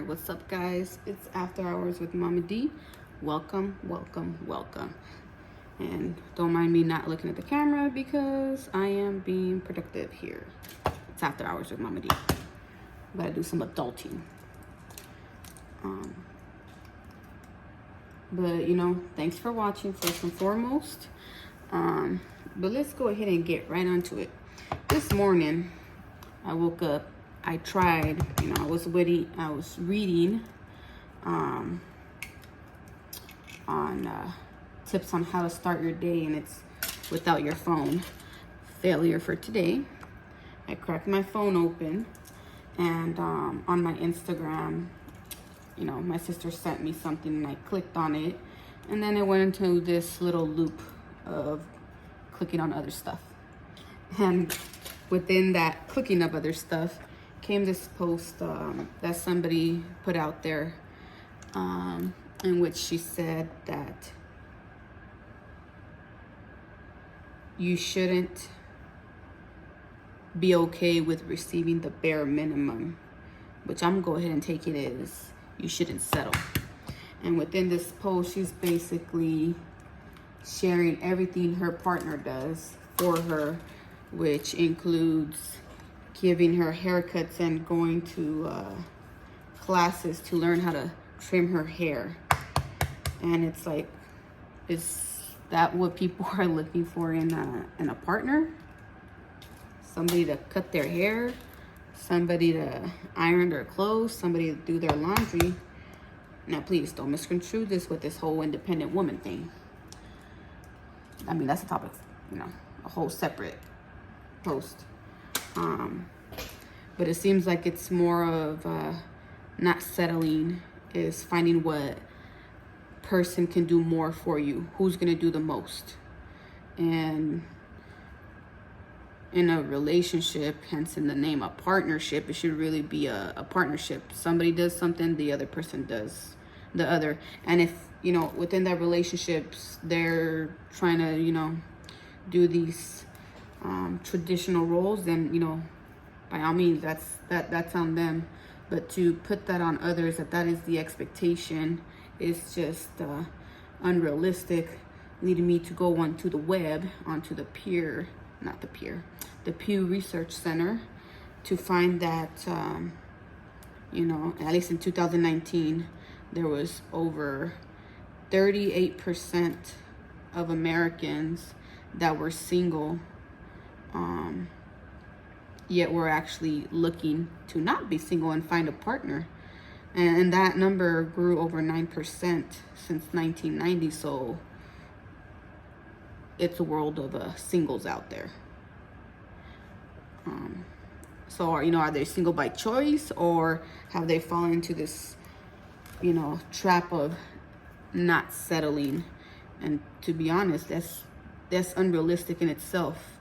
What's up, guys? It's After Hours with Mama D. Welcome. And don't mind me not looking at the camera because I am being productive here. It's After Hours with Mama D. Gotta do some adulting. But thanks for watching first and foremost. But let's go ahead and get right onto it. This morning, I woke up. I tried, I was reading on tips on how to start your day, and it's without your phone. Failure for today. I cracked my phone open, and on my Instagram, my sister sent me something, and I clicked on it, and then it went into this little loop of clicking on other stuff. And within that clicking of other stuff came this post that somebody put out there, in which she said that you shouldn't be okay with receiving the bare minimum, which I'm gonna go ahead and take it as you shouldn't settle. And within this post, she's basically sharing everything her partner does for her, which includes giving her haircuts and going to classes to learn how to trim her hair. And it's like, is that what people are looking for in a partner? Somebody to cut their hair, somebody to iron their clothes, somebody to do their laundry. Now, please don't misconstrue this with this whole independent woman thing. I mean, that's a topic, a whole separate post. But it seems like it's more of not settling, is finding what person can do more for you, who's gonna do the most. And in a relationship, hence in the name a partnership, it should really be a partnership. Somebody does something, the other person does the other. And if within that relationships they're trying to do these traditional roles, then by all means that's on them. But to put that on others, that is the expectation, is just unrealistic, leading me to go onto the web, onto the Pew Research Center, to find that at least in 2019 there was over 38% of Americans that were single, yet we're actually looking to not be single and find a partner. And that number grew over 9% since 1990. So it's a world of singles out there. So are they single by choice, or have they fallen into this trap of not settling? And to be honest, that's unrealistic in itself.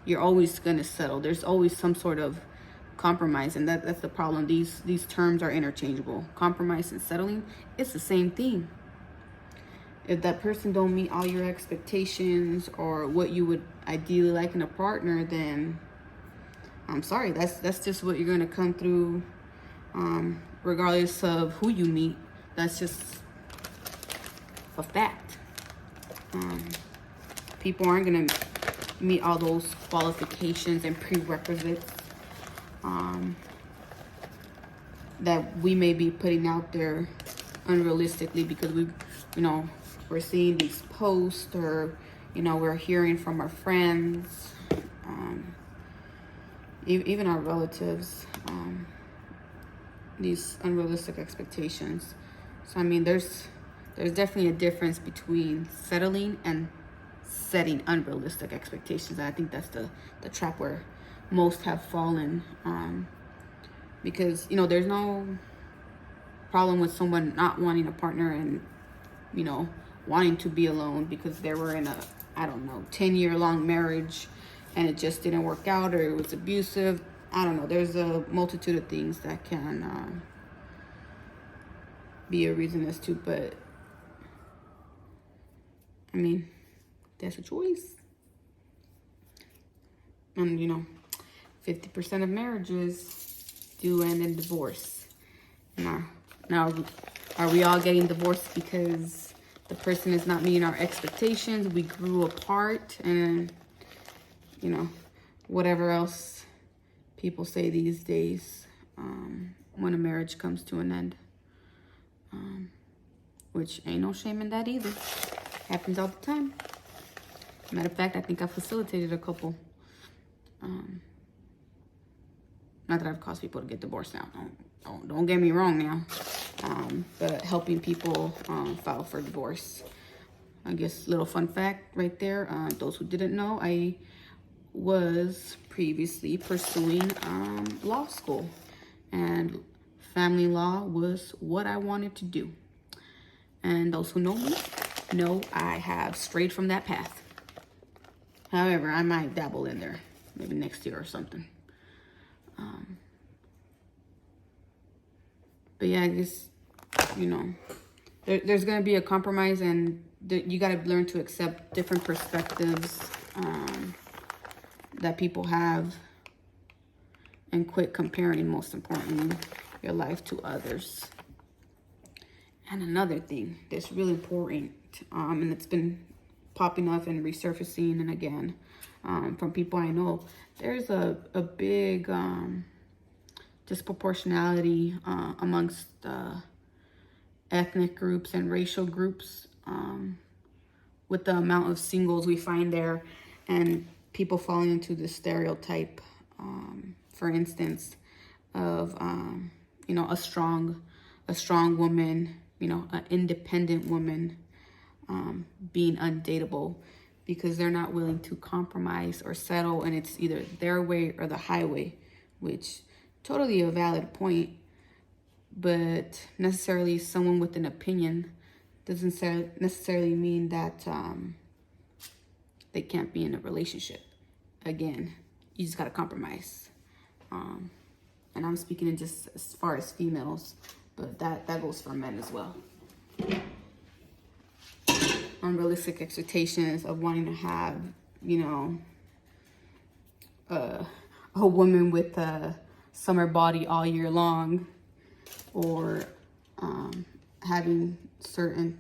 You're always going to settle. There's always some sort of compromise, and that's the problem. These terms are interchangeable. Compromise and settling, it's the same thing. If that person don't meet all your expectations or what you would ideally like in a partner, then I'm sorry, that's just what you're going to come through, regardless of who you meet. That's just a fact. People aren't going to meet all those qualifications and prerequisites that we may be putting out there unrealistically, because we're seeing these posts, or we're hearing from our friends, even our relatives, these unrealistic expectations. So I mean, there's definitely a difference between settling and setting unrealistic expectations. And I think that's the trap where most have fallen, because there's no problem with someone not wanting a partner and wanting to be alone because they were in a 10-year long marriage and it just didn't work out, or it was abusive. I don't know, there's a multitude of things that can be a reason as to, but I mean, that's a choice. And 50% of marriages do end in divorce. Now, are we all getting divorced because the person is not meeting our expectations? We grew apart, and, you know, whatever else people say these days when a marriage comes to an end. Which ain't no shame in that either. Happens all the time. Matter of fact, I think I facilitated a couple. Not that I've caused people to get divorced now. Don't get me wrong now. But helping people file for divorce. I guess little fun fact right there. Those who didn't know, I was previously pursuing law school. And family law was what I wanted to do. And those who know me know I have strayed from that path. However, I might dabble in there maybe next year or something. But yeah, I guess, you know, there's going to be a compromise, and you got to learn to accept different perspectives that people have, and quit comparing, most importantly, your life to others. And another thing that's really important, and it's been popping up and resurfacing, and again, from people I know, there's a big disproportionality amongst ethnic groups and racial groups with the amount of singles we find there, and people falling into the stereotype, for instance, of you know, a strong woman, you know, an independent woman being undateable because they're not willing to compromise or settle, and it's either their way or the highway, which totally a valid point, but necessarily someone with an opinion doesn't necessarily mean that they can't be in a relationship. Again, you just got to compromise. And I'm speaking in just as far as females, but that goes for men as well. Unrealistic expectations of wanting to have, you know, a woman with a summer body all year long, or having certain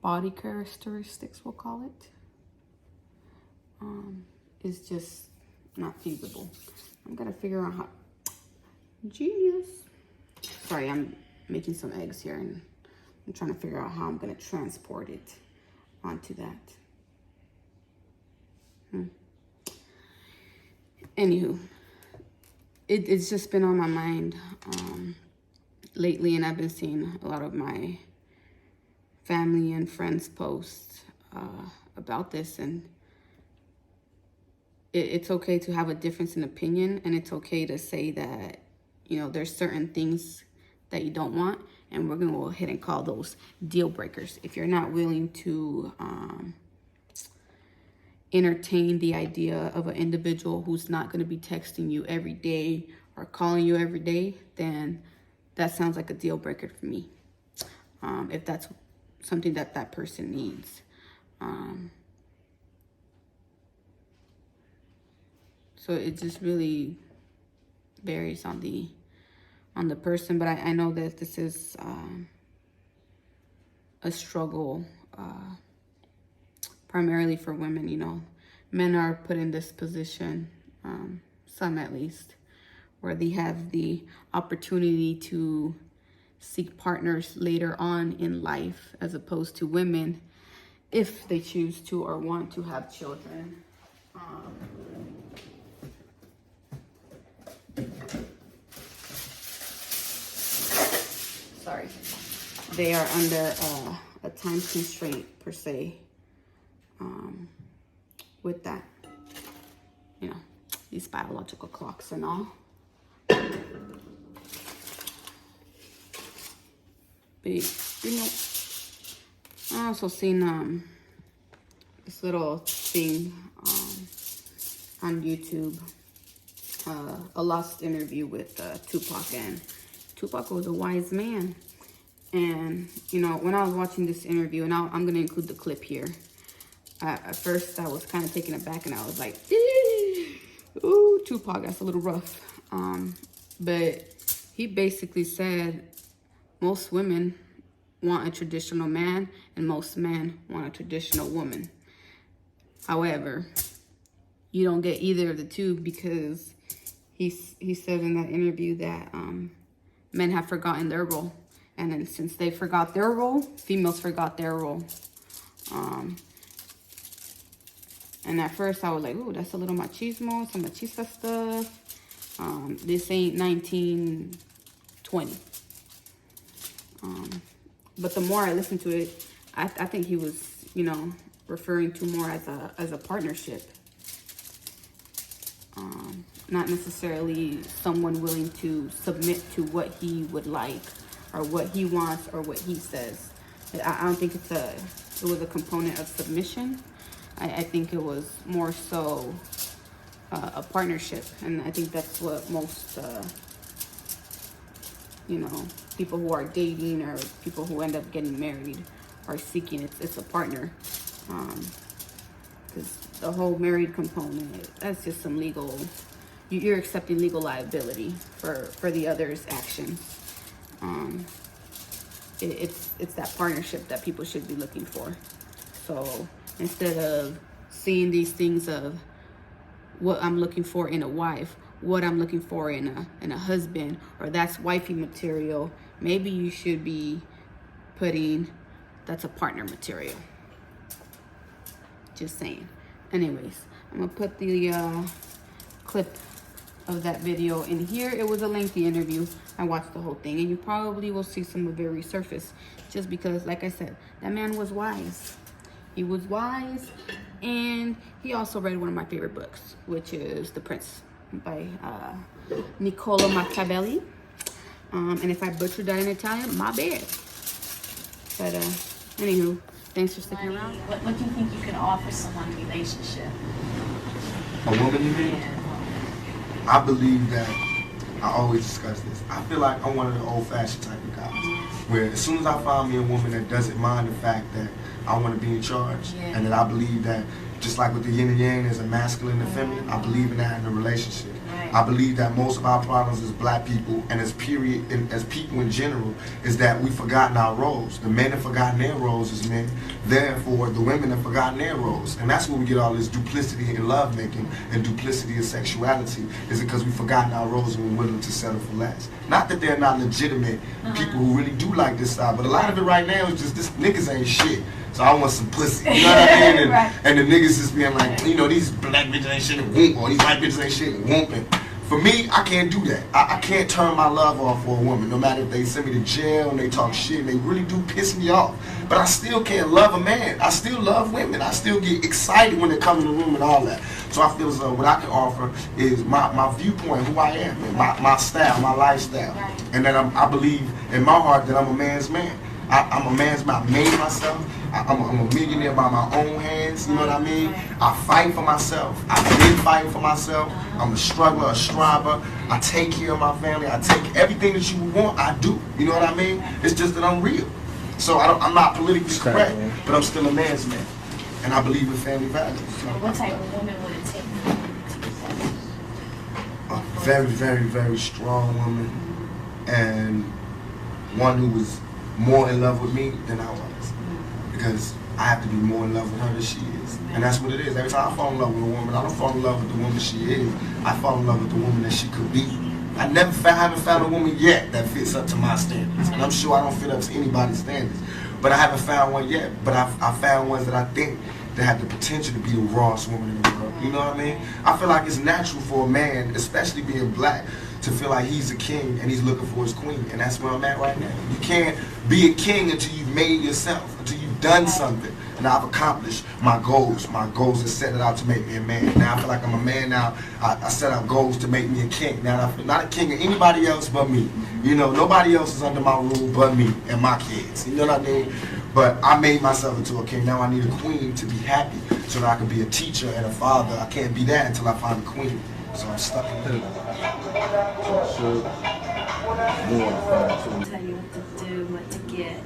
body characteristics, we'll call it, is just not feasible. I'm gonna figure out how. Genius. Sorry, I'm making some eggs here, and I'm trying to figure out how I'm gonna transport it onto that. Anywho, it's just been on my mind lately, and I've been seeing a lot of my family and friends post about this, and it's okay to have a difference in opinion, and it's okay to say that, you know, there's certain things that you don't want, and we're gonna go ahead and call those deal breakers. If you're not willing to entertain the idea of an individual who's not going to be texting you every day or calling you every day, then that sounds like a deal breaker for me. If that's something that that person needs. So it just really varies on the person, but I know that this is a struggle primarily for women. You know, men are put in this position, some at least, where they have the opportunity to seek partners later on in life, as opposed to women, if they choose to or want to have children. Sorry, they are under a time constraint per se. With that, you know, these biological clocks and all. But, you know, I also seen this little thing on YouTube, a lost interview with Tupac, and Tupac was a wise man. And, you know, when I was watching this interview, and I'm going to include the clip here, at first I was kind of taken aback, and I was like, ooh, Tupac, that's a little rough. But he basically said most women want a traditional man and most men want a traditional woman. However, you don't get either of the two, because he said in that interview that men have forgotten their role. And then since they forgot their role, females forgot their role. And at first I was like, ooh, that's a little machismo, some machista stuff. This ain't 1920. But the more I listened to it, I think he was, you know, referring to more as a partnership. Not necessarily someone willing to submit to what he would like or what he wants or what he says. I don't think it was a component of submission. I think it was more so a partnership, and I think that's what most you know, people who are dating or people who end up getting married are seeking. It's a partner, because the whole married component, that's just some legal, you're accepting legal liability for the other's actions. It's that partnership that people should be looking for. So instead of seeing these things of what I'm looking for in a wife, what I'm looking for in a husband, or that's wifey material, maybe you should be putting that's a partner material. Just saying. Anyways, I'm gonna put the clip of that video in here. It was a lengthy interview. I watched the whole thing, and you probably will see some of it resurface, just because, like I said, that man was wise. He was wise, and he also read one of my favorite books, which is The Prince by Niccolo Machiavelli. And if I butchered that in Italian, my bad. But anywho, thanks for sticking around. What do you think you can offer someone in a relationship? A woman, you mean? Yeah. I believe that, I always discuss this, I feel like I'm one of the old-fashioned type of guys, where as soon as I find me a woman that doesn't mind the fact that I want to be in charge, and that I believe that, just like with the yin and yang, there's a masculine and feminine, I believe in that in a relationship. I believe that most of our problems as black people and as people in general is that we've forgotten our roles. The men have forgotten their roles as men, therefore the women have forgotten their roles. And that's where we get all this duplicity in lovemaking and duplicity in sexuality, is because we've forgotten our roles and we're willing to settle for less. Not that they're not legitimate people who really do like this side, but a lot of it right now is just this niggas ain't shit. So I want some pussy, you know what I mean? And the niggas just being like, you know, these black bitches ain't shit and whoop, or these white bitches ain't shit and whooping. For me, I can't do that. I can't turn my love off for a woman, no matter if they send me to jail and they talk shit and they really do piss me off. But I still can't love a man. I still love women. I still get excited when they come in the room and all that. So I feel as though what I can offer is my viewpoint, who I am, and my style, my lifestyle. And that I believe in my heart that I'm a man's man. I'm a man's man. I made myself. I'm a millionaire by my own hands, you know what I mean? I fight for myself. I've been fighting for myself. I'm a struggler, a striver. I take care of my family. I take everything that you want, I do. You know what I mean? It's just that I'm real. So I'm not politically correct, but I'm still a man's man. And I believe in family values. So What type of woman would it take to get that? A very, very, very strong woman, and one who was more in love with me than I was. Because I have to be more in love with her than she is. And that's what it is. Every time I fall in love with a woman, I don't fall in love with the woman she is. I fall in love with the woman that she could be. I haven't found a woman yet that fits up to my standards. And I'm sure I don't fit up to anybody's standards. But I haven't found one yet. But I found ones that I think that have the potential to be the rawest woman in the world. You know what I mean? I feel like it's natural for a man, especially being black, to feel like he's a king and he's looking for his queen. And that's where I'm at right now. You can't be a king until you've made yourself, until you've done something. And I've accomplished my goals. My goals are set it out to make me a man. Now I feel like I'm a man now. I set out goals to make me a king. Now I'm not a king of anybody else but me. You know, nobody else is under my rule but me and my kids. You know what I mean? But I made myself into a king. Now I need a queen to be happy so that I can be a teacher and a father. I can't be that until I find a queen. So I'm stuck in the Tell you what to do, what to get.